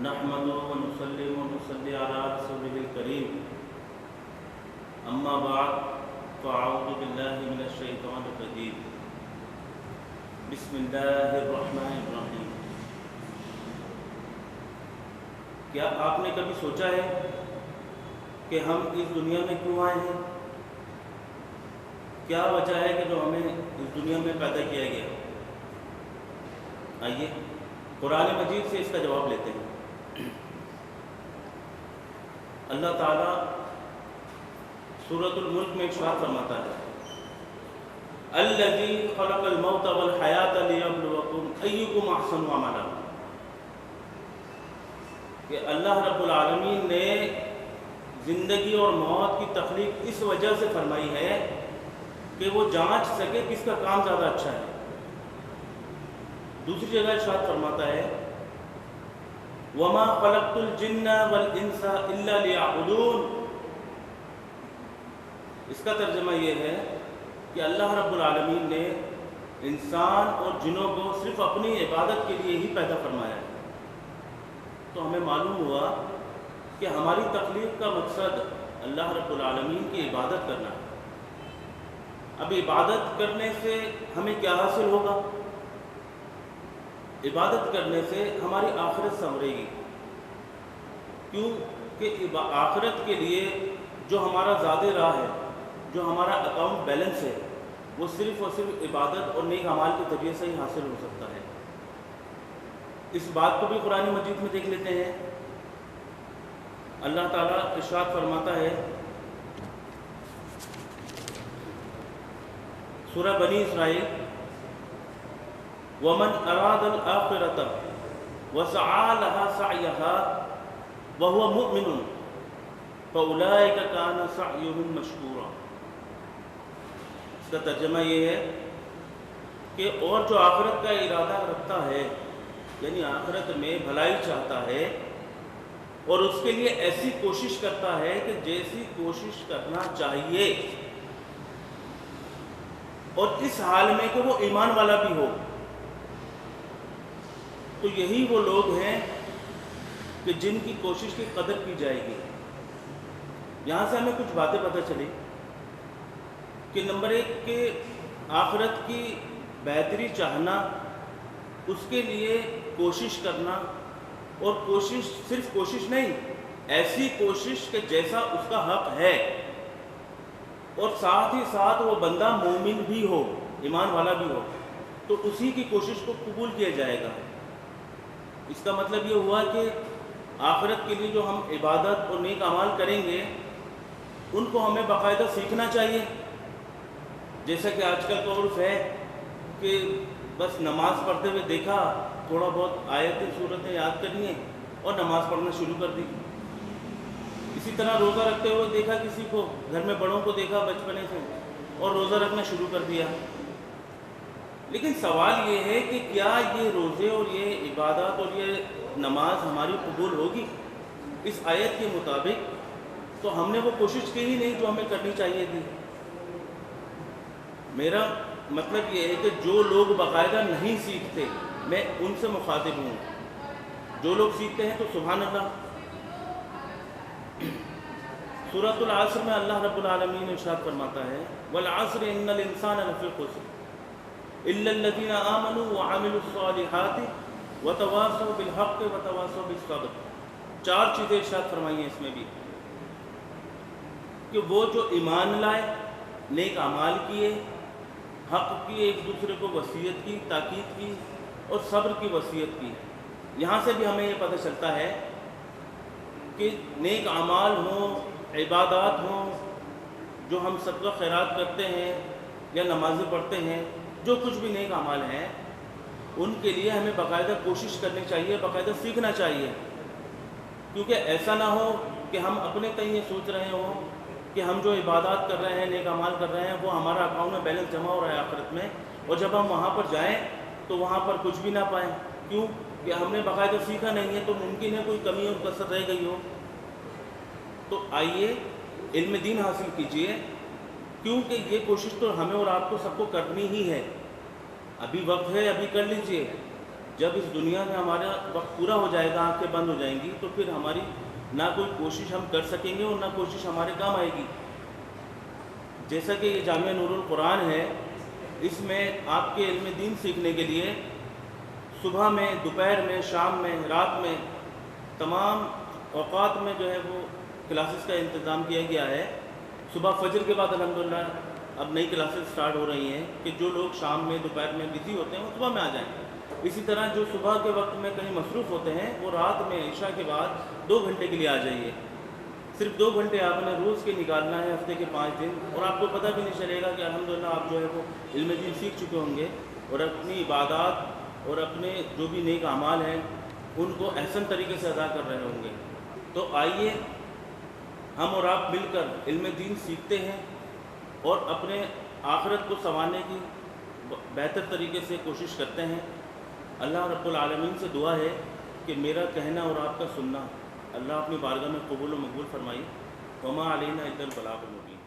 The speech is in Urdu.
نحمده ونصلي ونصلي على رسوله الكريم اما بعد فاعوذ بالله من الشيطان الرجيم بسم الله الرحمن الرحیم۔ کیا آپ نے کبھی سوچا ہے کہ ہم اس دنیا میں کیوں آئے ہیں؟ کیا وجہ ہے کہ جو ہمیں اس دنیا میں پیدا کیا گیا؟ آئیے قرآن مجید سے اس کا جواب لیتے ہیں۔ اللہ تعالیٰ سورۃ الملک میں ارشاد فرماتا ہے الذی خلق الموت والحیاۃ لیبلوکم ایکم احسن عملا، کہ اللہ رب العالمین نے زندگی اور موت کی تخلیق اس وجہ سے فرمائی ہے کہ وہ جانچ سکے کس کا کام زیادہ اچھا ہے۔ دوسری جگہ ارشاد فرماتا ہے وَمَا خَلَقْتُ الْجِنَّ وَالْإِنسَ إِلَّا لِيَعْبُدُونَ۔ اس کا ترجمہ یہ ہے کہ اللہ رب العالمین نے انسان اور جنوں کو صرف اپنی عبادت کے لیے ہی پیدا فرمایا ہے۔ تو ہمیں معلوم ہوا کہ ہماری تخلیق کا مقصد اللہ رب العالمین کی عبادت کرنا ہے۔ اب عبادت کرنے سے ہمیں کیا حاصل ہوگا؟ عبادت کرنے سے ہماری آخرت سنورے گی، کیوں کہ آخرت کے لیے جو ہمارا زیادہ راہ ہے، جو ہمارا اکاؤنٹ بیلنس ہے، وہ صرف اور صرف عبادت اور نیک اعمال کے ذریعے سے ہی حاصل ہو سکتا ہے۔ اس بات کو بھی قرآن مجید میں دیکھ لیتے ہیں۔ اللہ تعالیٰ ارشاد فرماتا ہے سورہ بنی اسرائیل وَمَنْ أَرَادَ الْآخِرَةَ وَسَعَى لَهَا سَعْيَهَا وَهُوَ مُؤْمِنٌ فَأُولَئِكَ كَانَ سَعْيُهُمْ مَشْكُورًا۔ اس کا ترجمہ یہ ہے کہ اور جو آخرت کا ارادہ رکھتا ہے، یعنی آخرت میں بھلائی چاہتا ہے اور اس کے لیے ایسی کوشش کرتا ہے کہ جیسی کوشش کرنا چاہیے، اور اس حال میں کہ وہ ایمان والا بھی ہو، تو یہی وہ لوگ ہیں کہ جن کی کوشش کی قدر کی جائے گی۔ یہاں سے ہمیں کچھ باتیں پتہ چلی کہ نمبر ایک کہ آخرت کی بہتری چاہنا، اس کے لیے کوشش کرنا، اور کوشش صرف کوشش نہیں، ایسی کوشش کہ جیسا اس کا حق ہے، اور ساتھ ہی ساتھ وہ بندہ مومن بھی ہو، ایمان والا بھی ہو، تو اسی کی کوشش کو قبول کیا جائے گا۔ اس کا مطلب یہ ہوا کہ آخرت کے لیے جو ہم عبادت اور نیک اعمال کریں گے ان کو ہمیں باقاعدہ سیکھنا چاہیے۔ جیسا کہ آج کل کا عرف ہے کہ بس نماز پڑھتے ہوئے دیکھا، تھوڑا بہت آیتیں سورتیں یاد کرنی ہیں اور نماز پڑھنا شروع کر دی۔ اسی طرح روزہ رکھتے ہوئے دیکھا کسی کو، گھر میں بڑوں کو دیکھا بچپنے سے اور روزہ رکھنا شروع کر دیا۔ لیکن سوال یہ ہے کہ کیا یہ روزے اور یہ عبادات اور یہ نماز ہماری قبول ہوگی اس آیت کے مطابق؟ تو ہم نے وہ کوشش کی ہی نہیں جو ہمیں کرنی چاہیے تھی۔ میرا مطلب یہ ہے کہ جو لوگ باقاعدہ نہیں سیکھتے، میں ان سے مخاطب ہوں۔ جو لوگ سیکھتے ہیں تو سبحان اللہ۔ سورۃ العصر میں اللہ رب العالمین ارشاد فرماتا ہے وَالْعَصْرِ إِنَّ الْإِنسَانَ لَفِي خُسْرٍ إِلَّا الَّذِينَ آمَنُوا وَعَمِلُوا الصَّالِحَاتِ وَتَوَاصَوْا بِالْحَقِّ وَتَوَاصَوْا بِالصَّبْرِ۔ 4 چیزیں ارشاد فرمائی ہیں اس میں بھی، کہ وہ جو ایمان لائے، نیک اعمال کیے، حق کی، ایک دوسرے کو وصیت کی، تاکید کی، اور صبر کی وصیت کی۔ یہاں سے بھی ہمیں یہ پتہ چلتا ہے کہ نیک اعمال ہوں، عبادات ہوں، جو ہم صدقہ خیرات کرتے ہیں یا نمازیں پڑھتے ہیں، جو کچھ بھی نیک اعمال ہیں، ان کے لیے ہمیں باقاعدہ کوشش کرنی چاہیے، باقاعدہ سیکھنا چاہیے، کیونکہ ایسا نہ ہو کہ ہم اپنے تئیں یہ سوچ رہے ہوں کہ ہم جو عبادات کر رہے ہیں، نیک اعمال کر رہے ہیں، وہ ہمارا اکاؤنٹ میں بیلنس جمع ہو رہا ہے آخرت میں، اور جب ہم وہاں پر جائیں تو وہاں پر کچھ بھی نہ پائیں۔ کیوں کہ ہم نے باقاعدہ سیکھا نہیں ہے، تو ممکن ہے کوئی کمی اور کسر رہ گئی ہو۔ تو آئیے علم دین حاصل کیجئے، کیونکہ یہ کوشش تو ہمیں اور آپ کو سب کو کرنی ہی ہے۔ ابھی وقت ہے، ابھی کر لیجئے، جب اس دنیا میں ہمارا وقت پورا ہو جائے گا، آنکھیں بند ہو جائیں گی، تو پھر ہماری نہ کوئی کوشش ہم کر سکیں گے اور نہ کوشش ہمارے کام آئے گی۔ جیسا کہ یہ جامعہ نور القرآن ہے، اس میں آپ کے علم دین سیکھنے کے لیے صبح میں، دوپہر میں، شام میں، رات میں، تمام اوقات میں جو ہے وہ کلاسز کا انتظام کیا گیا ہے۔ صبح فجر کے بعد الحمدللہ اب نئی کلاسز سٹارٹ ہو رہی ہیں کہ جو لوگ شام میں، دوپہر میں بزی ہوتے ہیں وہ صبح میں آ جائیں۔ اسی طرح جو صبح کے وقت میں کہیں مصروف ہوتے ہیں وہ رات میں عشاء کے بعد 2 گھنٹے کے لیے آ جائیے۔ صرف 2 گھنٹے آپ نے روز کے نکالنا ہے، ہفتے کے 5 دن، اور آپ کو پتہ بھی نہیں چلے گا کہ الحمدللہ آپ جو ہے وہ علم دین سیکھ چکے ہوں گے اور اپنی عبادات اور اپنے جو بھی نیک اعمال ہیں ان کو احسن طریقے سے ادا کر رہے ہوں گے۔ تو آئیے ہم اور آپ مل کر علم دین سیکھتے ہیں اور اپنے آخرت کو سنوارنے کی بہتر طریقے سے کوشش کرتے ہیں۔ اللہ رب العالمین سے دعا ہے کہ میرا کہنا اور آپ کا سننا اللہ اپنی بارگاہ میں قبول و مقبول فرمائی۔ وما علینا الا البلاغ المبین۔